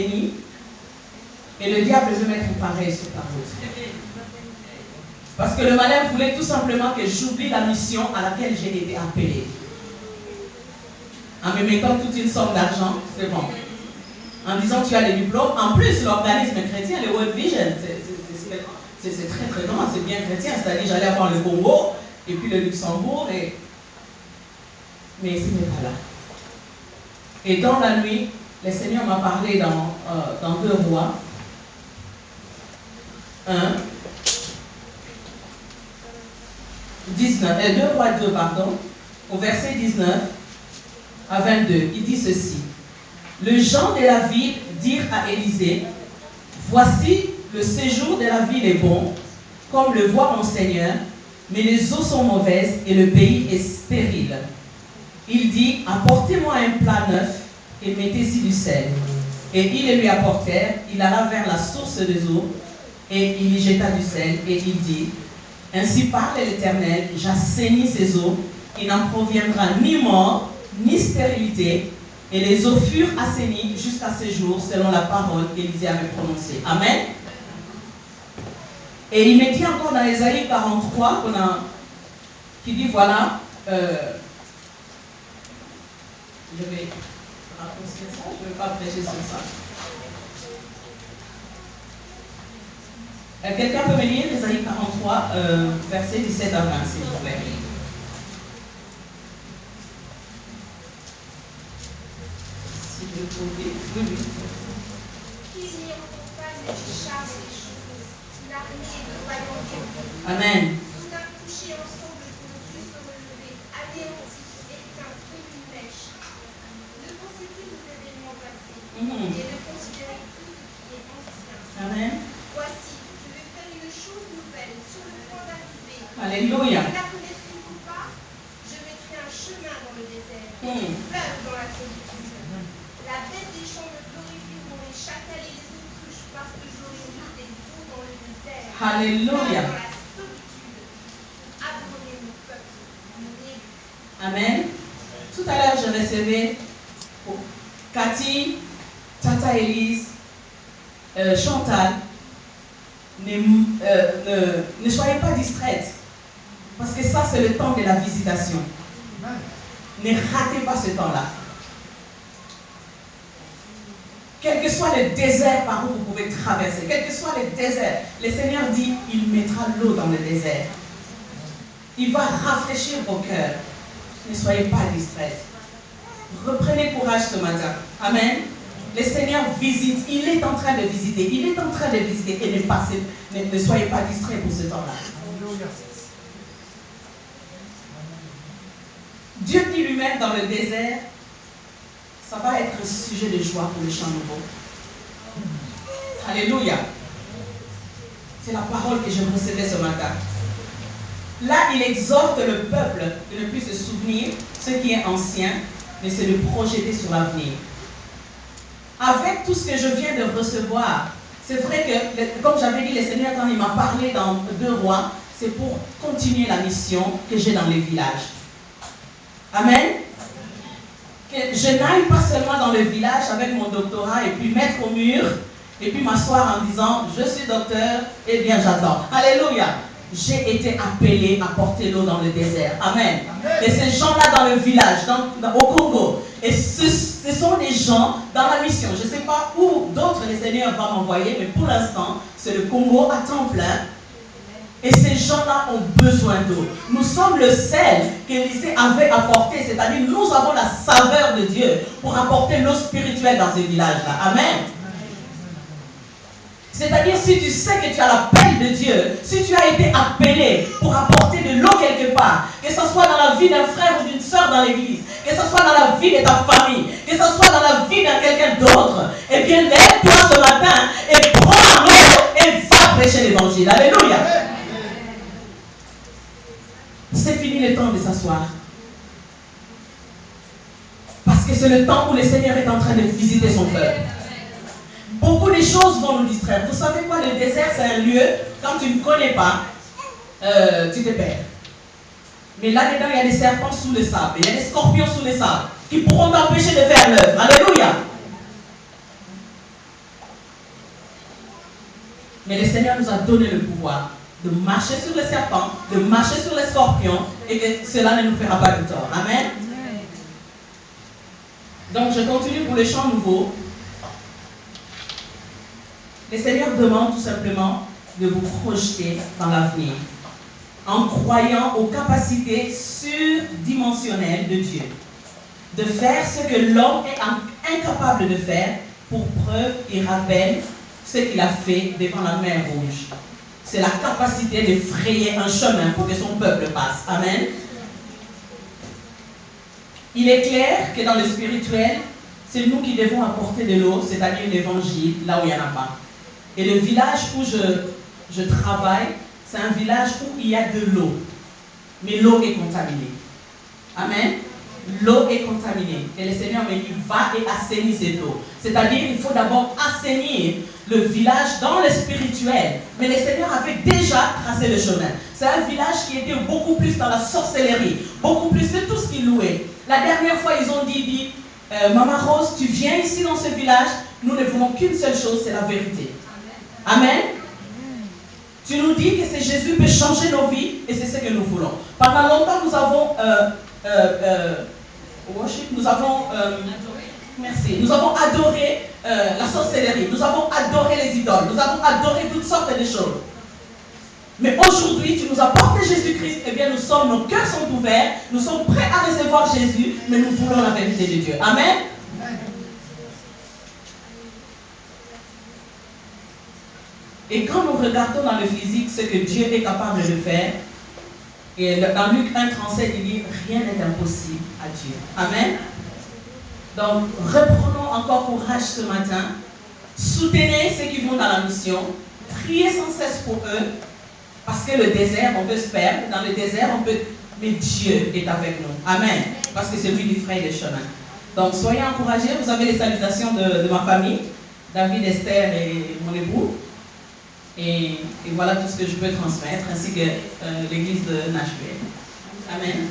béni, et le diable veut mettre pareil sur ta route. Parce que le malin voulait tout simplement que j'oublie la mission à laquelle j'ai été appelé. En me mettant toute une somme d'argent, c'est bon. En disant tu as les diplômes, en plus l'organisme chrétien, le World Vision, c'est très très grand, c'est bien chrétien, c'est-à-dire j'allais avoir le Congo, et puis le Luxembourg, mais ce n'est pas là. Et dans la nuit, le Seigneur m'a parlé dans 2 Rois 2 Rois 2, pardon, au verset 19 à 22, il dit ceci. Le gens de la ville dirent à Élisée, voici le séjour de la ville est bon, comme le voit mon Seigneur, mais les eaux sont mauvaises et le pays est stérile. Il dit, apportez-moi un plat neuf et mettez-y du sel. Et ils le lui apportèrent, il alla vers la source des eaux et il y jeta du sel et il dit, ainsi parle l'Éternel, j'assainis ces eaux, il n'en proviendra ni mort, ni stérilité, et les eaux furent assainies jusqu'à ce jour, selon la parole qu'Élisée avait prononcée. Amen. Et il me dit encore dans Ésaïe 43, qui dit, voilà, je vais raccourcir ça, je ne vais pas prêcher sur ça. Quelqu'un peut me lire Ésaïe 43, versets 17 à 20, s'il vous plaît. Si je peux trouver. Oui. Qu'ils n'y accompagnent des chars et des chevaux, l'armée de vaillants guerriers. Amen. Tout d'un couché ensemble pour Dieu se relever, anéanti, éteint comme une mèche. Ne pensez plus aux événements passés, et ne considérez plus ce qui est ancien. Amen. Voici, je vais faire une chose nouvelle, sur le point d'arriver. Alléluia. Ne la connaissez-vous pas? Je mettrai un chemin dans le désert, un fleuve dans la solitude. La bête des champs me glorifieront, les chacals et les autruches, parce que j'aurai mis des eaux dans le désert. Alléluia. Dans la solitude, pour abandonner mon peuple, mon élu. Amen. Tout à l'heure, je recevais Cathy, Tata Élise, Chantal. Ne soyez pas distraites. Parce que ça, c'est le temps de la visitation. Ne ratez pas ce temps-là. Quel que soit le désert par où vous pouvez traverser, quel que soit le désert, le Seigneur dit, il mettra l'eau dans le désert. Il va rafraîchir vos cœurs. Ne soyez pas distraites. Reprenez courage ce matin. Amen. Le Seigneur visite. Il est en train de visiter. Il est en train de visiter. Et ne soyez pas distraits pour ce temps-là. Dieu dit lui-même dans le désert, ça va être un sujet de joie pour les chants nouveaux. Alléluia. C'est la parole que je recevais ce matin. Là, il exhorte le peuple de ne plus se souvenir ce qui est ancien, mais c'est de projeter sur l'avenir. Avec tout ce que je viens de recevoir, c'est vrai que, comme j'avais dit, le Seigneur, quand il m'a parlé dans 2 Rois, c'est pour continuer la mission que j'ai dans les villages. Amen. Que je n'aille pas seulement dans le village avec mon doctorat et puis mettre au mur et puis m'asseoir en disant je suis docteur et bien j'attends. Alléluia. J'ai été appelé à porter l'eau dans le désert. Amen. Et ces gens-là dans le village, au Congo, et ce sont des gens dans la mission. Je ne sais pas où d'autres les Seigneur va m'envoyer, mais pour l'instant, c'est le Congo à temps plein. Et ces gens-là ont besoin d'eau. Nous sommes le sel qu'Élisée avait apporté, c'est-à-dire nous avons la saveur de Dieu pour apporter l'eau spirituelle dans ces villages-là. Amen. C'est-à-dire si tu sais que tu as l'appel de Dieu, si tu as été appelé pour apporter de l'eau quelque part, que ce soit dans la vie d'un frère ou d'une soeur dans l'église, que ce soit dans la vie de ta famille, que ce soit dans la vie de quelqu'un d'autre, eh bien lève-toi ce matin et prends l'eau et va prêcher l'évangile. Alléluia. C'est fini le temps de s'asseoir. Parce que c'est le temps où le Seigneur est en train de visiter son peuple. Beaucoup de choses vont nous distraire. Vous savez quoi, le désert, c'est un lieu, quand tu ne connais pas, tu te perds. Mais là-dedans, il y a des serpents sous le sable, il y a des scorpions sous le sable, qui pourront t'empêcher de faire l'œuvre. Alléluia. Mais le Seigneur nous a donné le pouvoir de marcher sur les serpents, de marcher sur les scorpions, et que cela ne nous fera pas de tort. Amen. Donc je continue pour le chant nouveau. Le Seigneur demande tout simplement de vous projeter dans l'avenir, en croyant aux capacités surdimensionnelles de Dieu, de faire ce que l'homme est incapable de faire. Pour preuve, il rappelle ce qu'il a fait devant la mer Rouge. C'est la capacité de frayer un chemin pour que son peuple passe. Amen. Il est clair que dans le spirituel, c'est nous qui devons apporter de l'eau, c'est-à-dire l'évangile, là où il n'y en a pas. Et le village où je travaille, c'est un village où il y a de l'eau. Mais l'eau est contaminée. Amen. L'eau est contaminée. Et le Seigneur me dit, va et assainis cette eau. C'est-à-dire, il faut d'abord assainir le village dans le spirituel. Mais le Seigneur avait déjà tracé le chemin. C'est un village qui était beaucoup plus dans la sorcellerie, beaucoup plus de tout ce qu'il louait. La dernière fois, ils ont dit Maman Rose, tu viens ici dans ce village, nous ne voulons qu'une seule chose, c'est la vérité. Amen. Tu nous dis que c'est Jésus peut changer nos vies et c'est ce que nous voulons. Pendant longtemps, nous avons nous avons adoré la sorcellerie, nous avons adoré les idoles, nous avons adoré toutes sortes de choses. Mais aujourd'hui, tu nous apportes Jésus-Christ, eh bien nos cœurs sont ouverts, nous sommes prêts à recevoir Jésus, mais nous voulons la vérité de Dieu. Amen. Et quand nous regardons dans le physique ce que Dieu est capable de faire, et dans Luc 1,37, il dit rien n'est impossible à Dieu. Amen. Donc, reprenons encore courage ce matin. Soutenez ceux qui vont dans la mission. Priez sans cesse pour eux. Parce que le désert, on peut se perdre. Dans le désert, on peut... Mais Dieu est avec nous. Amen. Parce que c'est lui qui fraye les chemins. Donc, soyez encouragés. Vous avez les salutations de ma famille. David, Esther et mon époux. Et voilà tout ce que je peux transmettre, ainsi que l'église de Nashville. Amen.